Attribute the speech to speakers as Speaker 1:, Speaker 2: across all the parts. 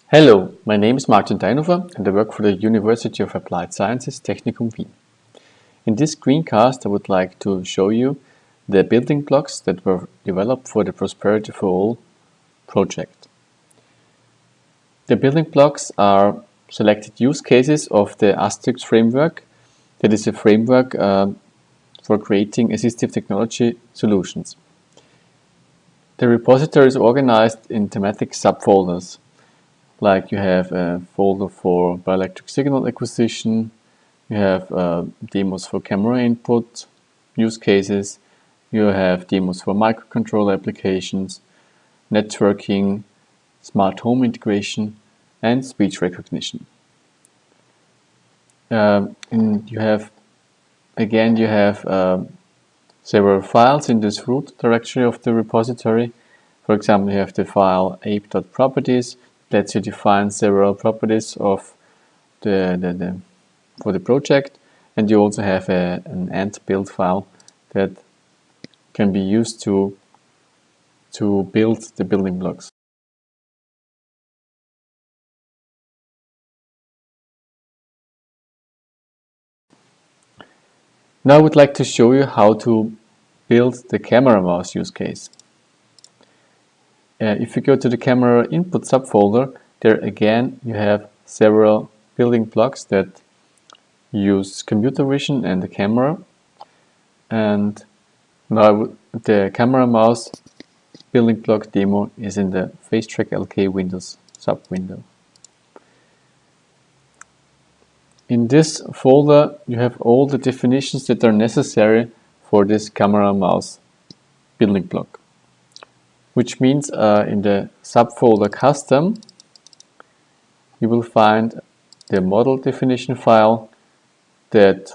Speaker 1: Hello, my name is Martin Deinhofer and I work for the University of Applied Sciences Technikum Wien. In this screencast I would like to show you the building blocks that were developed for the Prosperity for All project. The building blocks are selected use cases of the Asterix framework, that is a framework for creating assistive technology solutions. The repository is organized in thematic subfolders. Like you have a folder for bioelectric signal acquisition, you have demos for camera input, use cases, you have demos for microcontroller applications, networking, smart home integration, and speech recognition. And you have several files in this root directory of the repository. For example, you have the file ape.properties. Lets you define several properties of for the project, and you also have an ant build file that can be used to build the building blocks. Now I would like to show you how to build the camera mouse use case. If you go to the camera input subfolder, there again you have several building blocks that use computer vision and the camera. And now the camera mouse building block demo is in the FaceTrack LK Windows sub-window. In this folder you have all the definitions that are necessary for this camera mouse building block. Which means in the subfolder custom, you will find the model definition file that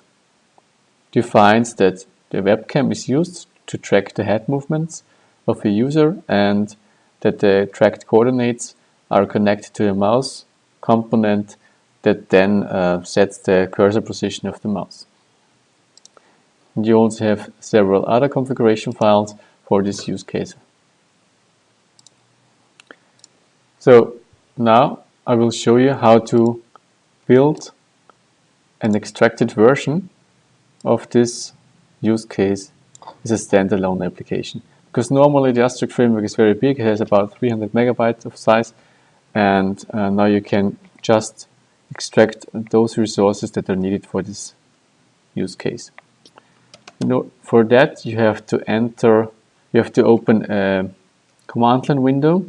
Speaker 1: defines that the webcam is used to track the head movements of a user and that the tracked coordinates are connected to a mouse component that then sets the cursor position of the mouse. And you also have several other configuration files for this use case. So now I will show you how to build an extracted version of this use case as a standalone application. Because normally the Asterix framework is very big, it has about 300 megabytes of size, and now you can just extract those resources that are needed for this use case. For that you have to open a command line window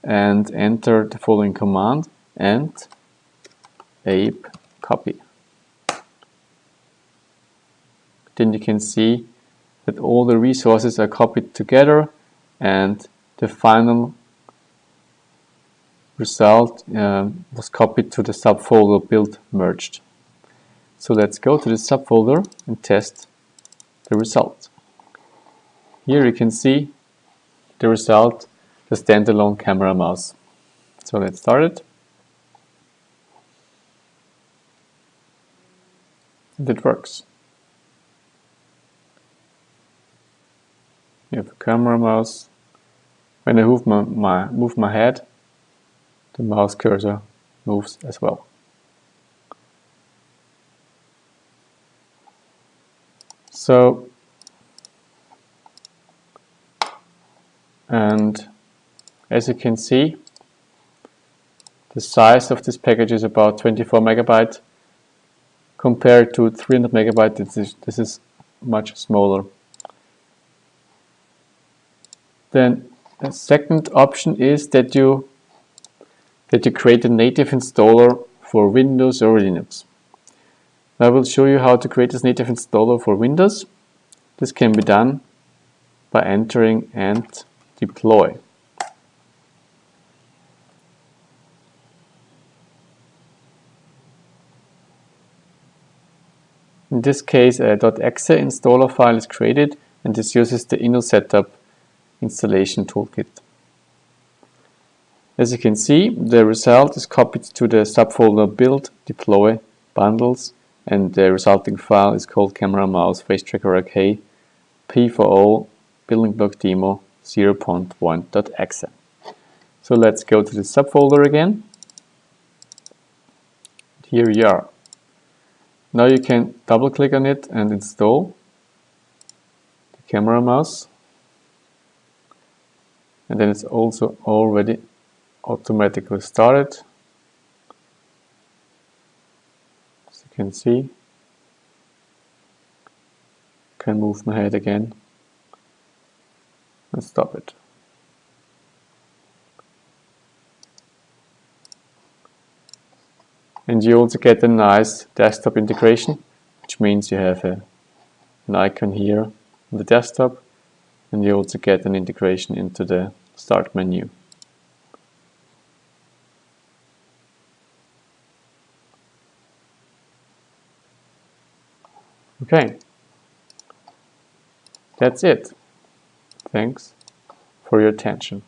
Speaker 1: and enter the following command and ape copy. Then you can see that all the resources are copied together and the final result was copied to the subfolder build merged. So let's go to the subfolder and test the result. Here you can see the result, the standalone camera mouse. So let's start it. And it works. You have a camera mouse. When I move my head, the mouse cursor moves as well. So, and as you can see, the size of this package is about 24 megabytes. Compared to 300 megabytes, this is much smaller. Then a second option is that you create a native installer for Windows or Linux. I will show you how to create this native installer for Windows. This can be done by entering and deploy. In this case, a .exe installer file is created, and this uses the InnoSetup installation toolkit. As you can see, the result is copied to the subfolder build, deploy, bundles, and the resulting file is called camera mouse FaceTracker RK P4AllBuildingBlock demo 0.1.exe. So let's go to the subfolder again here we are. Now you can double click on it and install the camera mouse, and then it's also already automatically started. As you can see, I can move my head again and stop it. And you also get a nice desktop integration, which means you have an icon here on the desktop, and you also get an integration into the start menu. Okay, that's it. Thanks for your attention.